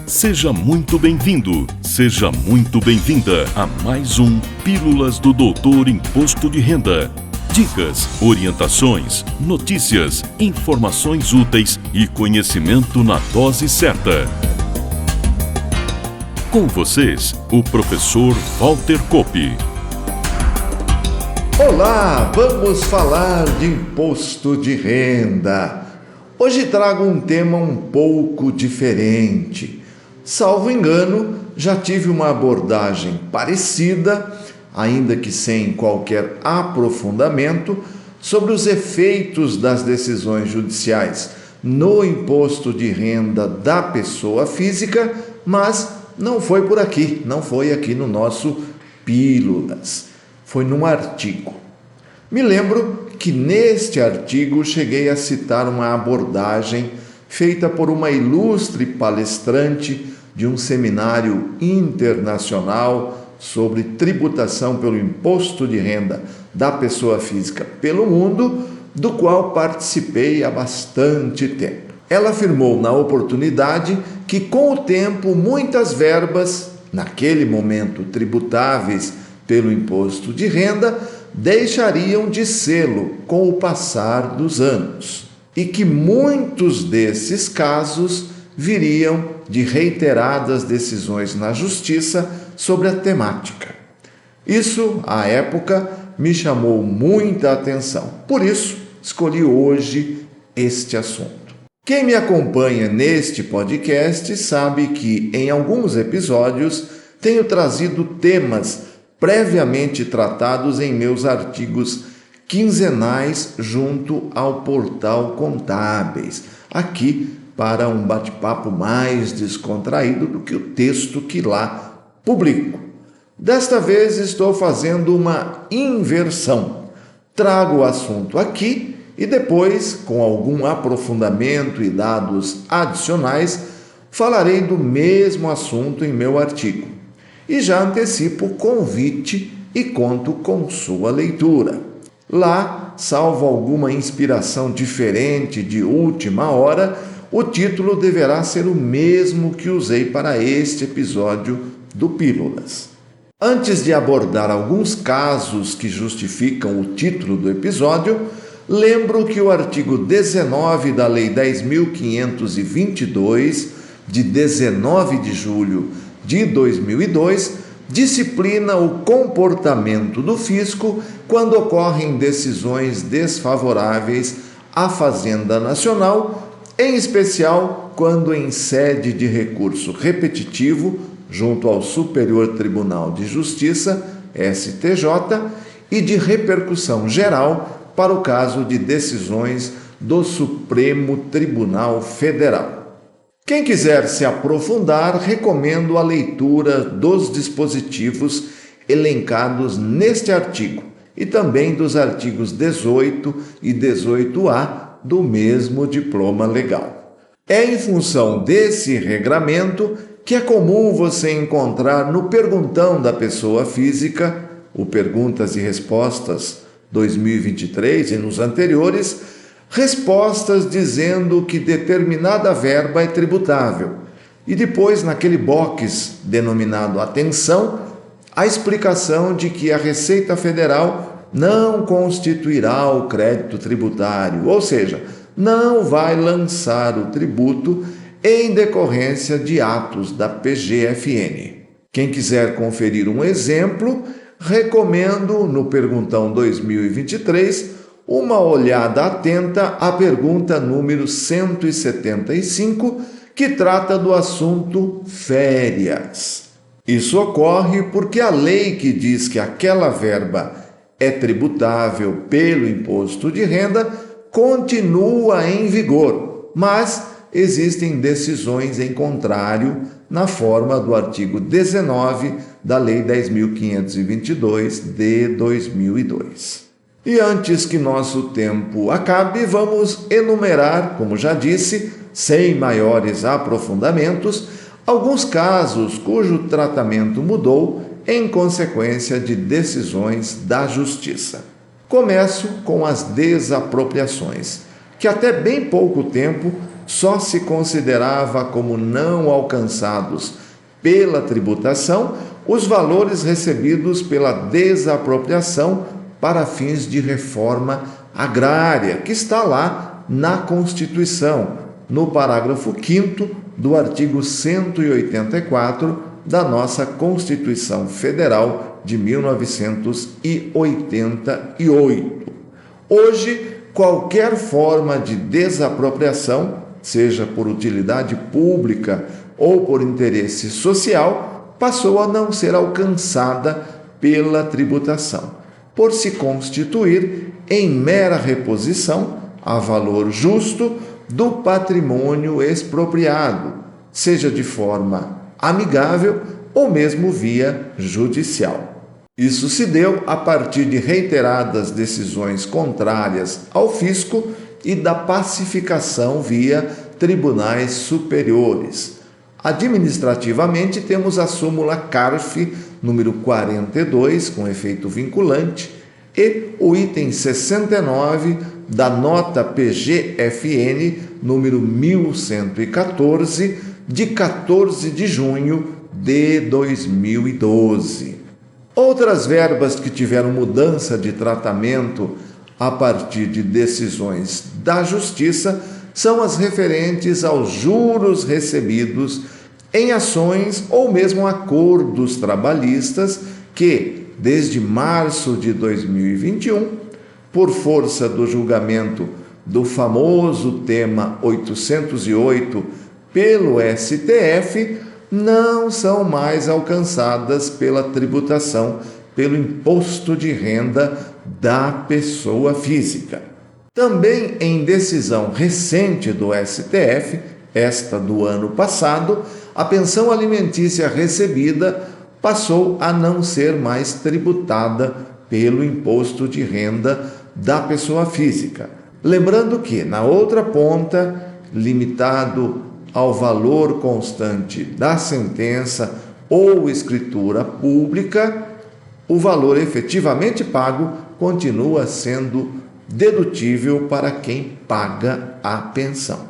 Seja muito bem-vindo, seja muito bem-vinda a mais um Pílulas do Doutor Imposto de Renda. Dicas, orientações, notícias, informações úteis e conhecimento na dose certa. Com vocês, o professor Walter Coppi. Olá, vamos falar de imposto de renda. Hoje trago um tema um pouco diferente. Salvo engano, já tive uma abordagem parecida, ainda que sem qualquer aprofundamento, sobre os efeitos das decisões judiciais no imposto de renda da pessoa física, mas não foi por aqui, não foi aqui no nosso Pílulas, foi num artigo. Me lembro que neste artigo cheguei a citar uma abordagem feita por uma ilustre palestrante de um seminário internacional sobre tributação pelo imposto de renda da pessoa física pelo mundo, do qual participei há bastante tempo. Ela afirmou na oportunidade que com o tempo muitas verbas, naquele momento tributáveis pelo imposto de renda, deixariam de sê-lo com o passar dos anos e que muitos desses casos viriam de reiteradas decisões na justiça sobre a temática. Isso, à época, me chamou muita atenção. Por isso, escolhi hoje este assunto. Quem me acompanha neste podcast sabe que, em alguns episódios, tenho trazido temas previamente tratados em meus artigos quinzenais junto ao portal Contábeis, aqui para um bate-papo mais descontraído do que o texto que lá publico. Desta vez estou fazendo uma inversão. Trago o assunto aqui e depois, com algum aprofundamento e dados adicionais, falarei do mesmo assunto em meu artigo. E já antecipo o convite e conto com sua leitura. Lá, salvo alguma inspiração diferente de última hora, o título deverá ser o mesmo que usei para este episódio do Pílulas. Antes de abordar alguns casos que justificam o título do episódio, lembro que o artigo 19 da Lei 10.522, de 19 de julho de 2002, disciplina o comportamento do fisco quando ocorrem decisões desfavoráveis à Fazenda Nacional, em especial quando em sede de recurso repetitivo junto ao Superior Tribunal de Justiça, STJ, e de repercussão geral para o caso de decisões do Supremo Tribunal Federal. Quem quiser se aprofundar, recomendo a leitura dos dispositivos elencados neste artigo e também dos artigos 18 e 18A do mesmo diploma legal. É em função desse regramento que é comum você encontrar no Perguntão da Pessoa Física, o Perguntas e Respostas 2023 e nos anteriores, respostas dizendo que determinada verba é tributável. E depois, naquele box denominado Atenção, a explicação de que a Receita Federal não constituirá o crédito tributário, ou seja, não vai lançar o tributo em decorrência de atos da PGFN. Quem quiser conferir um exemplo, recomendo no Perguntão 2023 uma olhada atenta à pergunta número 175, que trata do assunto férias. Isso ocorre porque a lei que diz que aquela verba é tributável pelo imposto de renda continua em vigor, mas existem decisões em contrário na forma do artigo 19 da Lei 10.522 de 2002. E antes que nosso tempo acabe, vamos enumerar, como já disse, sem maiores aprofundamentos, alguns casos cujo tratamento mudou em consequência de decisões da Justiça. Começo com as desapropriações, que até bem pouco tempo só se considerava como não alcançados pela tributação os valores recebidos pela desapropriação para fins de reforma agrária, que está lá na Constituição, no parágrafo 5º do artigo 184 da nossa Constituição Federal de 1988. Hoje, qualquer forma de desapropriação, seja por utilidade pública ou por interesse social, passou a não ser alcançada pela tributação, por se constituir em mera reposição a valor justo do patrimônio expropriado, seja de forma amigável ou mesmo via judicial. Isso se deu a partir de reiteradas decisões contrárias ao fisco e da pacificação via tribunais superiores. Administrativamente, temos a súmula CARF número 42, com efeito vinculante, e o item 69 da nota PGFN número 1114, de 14 de junho de 2012. Outras verbas que tiveram mudança de tratamento a partir de decisões da Justiça são as referentes aos juros recebidos em ações ou mesmo acordos trabalhistas que, desde março de 2021, por força do julgamento do famoso tema 808 pelo STF, não são mais alcançadas pela tributação, pelo imposto de renda da pessoa física. Também em decisão recente do STF, esta do ano passado, a pensão alimentícia recebida passou a não ser mais tributada pelo imposto de renda da pessoa física. Lembrando que, na outra ponta, limitado ao valor constante da sentença ou escritura pública, o valor efetivamente pago continua sendo dedutível para quem paga a pensão.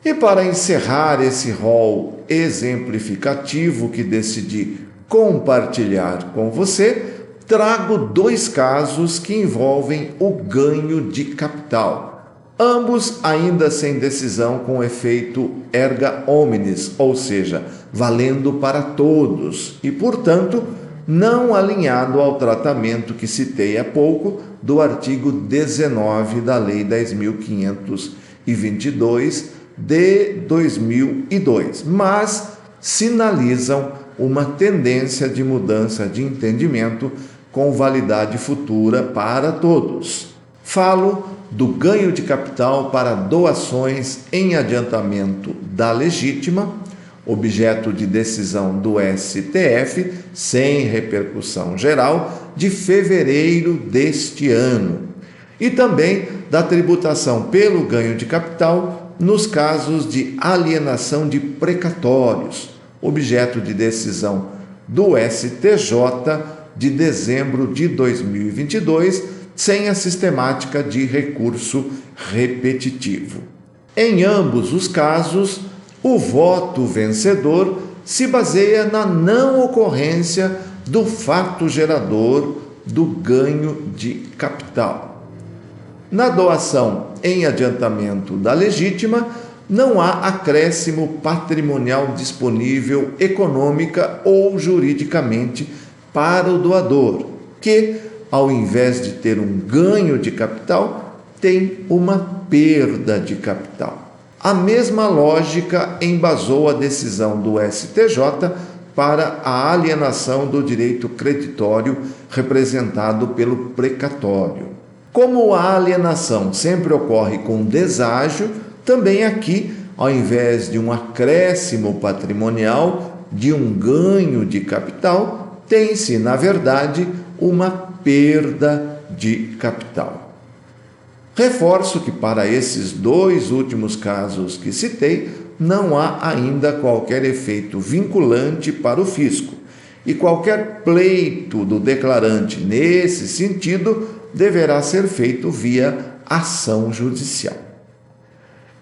E para encerrar esse rol exemplificativo que decidi compartilhar com você, trago 2 casos que envolvem o ganho de capital. Ambos ainda sem decisão com efeito erga omnes, ou seja, valendo para todos e, portanto, não alinhado ao tratamento que citei há pouco do artigo 19 da Lei 10.522 de 2002, mas sinalizam uma tendência de mudança de entendimento com validade futura para todos. Falo do ganho de capital para doações em adiantamento da legítima, objeto de decisão do STF, sem repercussão geral, de fevereiro deste ano. E também da tributação pelo ganho de capital nos casos de alienação de precatórios, objeto de decisão do STJ de dezembro de 2022, sem a sistemática de recurso repetitivo. Em ambos os casos, o voto vencedor se baseia na não ocorrência do fato gerador do ganho de capital. Na doação em adiantamento da legítima, não há acréscimo patrimonial disponível econômica ou juridicamente para o doador, que, ao invés de ter um ganho de capital, tem uma perda de capital. A mesma lógica embasou a decisão do STJ para a alienação do direito creditório representado pelo precatório. Como a alienação sempre ocorre com deságio, também aqui, ao invés de um acréscimo patrimonial, de um ganho de capital, tem-se, na verdade, uma perda de capital. Reforço que para esses 2 últimos casos que citei, não há ainda qualquer efeito vinculante para o fisco, e qualquer pleito do declarante nesse sentido deverá ser feito via ação judicial.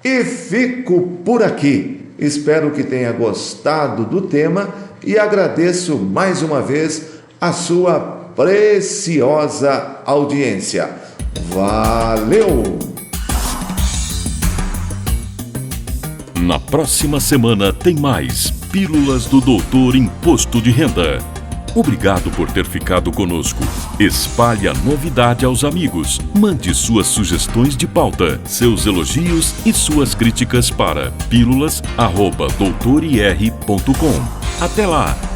E fico por aqui. Espero que tenha gostado do tema e agradeço mais uma vez a sua preciosa audiência. Valeu! Na próxima semana tem mais Pílulas do Doutor Imposto de Renda. Obrigado por ter ficado conosco. Espalhe a novidade aos amigos. Mande suas sugestões de pauta, seus elogios e suas críticas para pílulas@doutorir.com. Até lá!